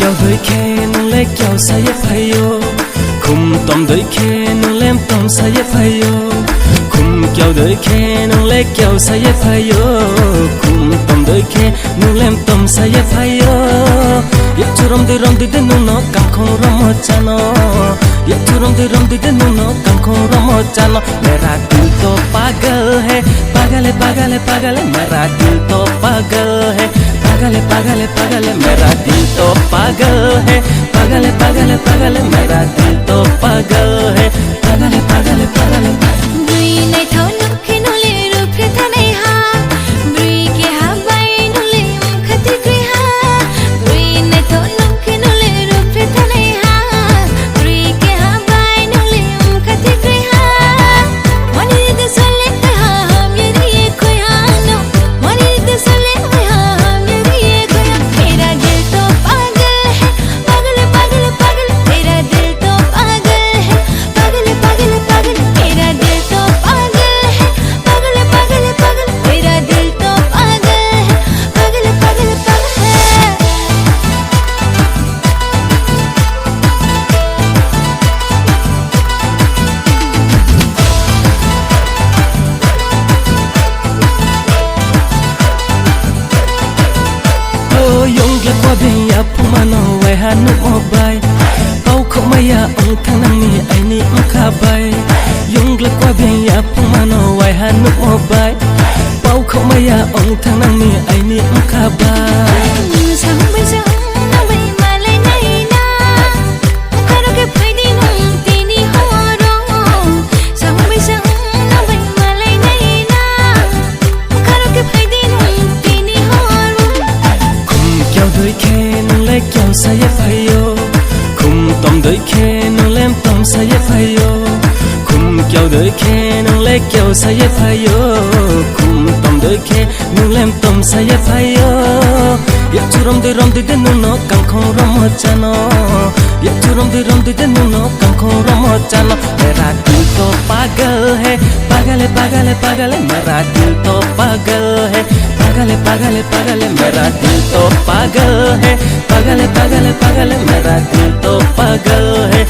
Kiyau Deying Khe nung le kiyau saye phayo Khum tom Deying Khe nung lem tom saye phayo Khum Kiyau Deying Khe nung le kiyau saye phayo Khum tom Deying Khe nung lem tom saye phayo Yak churom de nung no kam khong romo chano Yak churom de nung no kam khong romo chano Mera dil to pagal hai pagal hai mera dil to pagal hai pagal hai mera dil to pagal hai pagal hai mera dil to pagal hai pagal hai Bri nai thau nuk khi nu le ru phre tha nai ha Bri ke ha bai nu le khati kri ha Bri nai thau nuk khi nu le ru phre tha nai ha Bri ke ha bai nu le khati kri ha Mani de sole ha meri ye koi ha no Mani de sole ha meri ye koi ha Mera dil to pagal hai pagal mera dil to pagal hai pagal mera dil to pagal hai pagal mera dil to pagal hai pagal hai Yong le kwa bin ya pumano we ha nu obai Pau khok maya ong thang nang ni ai ni kha bai Yong le kwa bin ya pumano we ha nu obai Pau khok maya ong thang nang ni ai ni kha bai Sang bai sang na bai ma le nai na Karo ke phai di nung ti ni ho ro Sang bai sang na bai ma le nai na Karo ke phai di nung ti ni ho ro Khum Kiyau Deying Khe nung le kiyau saye phayo Khum tom Deying Khe nung lem tom saye phayo Khum Kiyau Deying Khe nung le kiyau saye phayo Khum tom Deying Khe nung lem tom saye phayo Yak churom de nung no kam khong romo chano Yak churom de nung no kam khong romo chano Mera dil to pagal hai pagal hai mera dil to pagal hai pagal hai mera dil to pagal hai pagal hai mera dil to pagal hai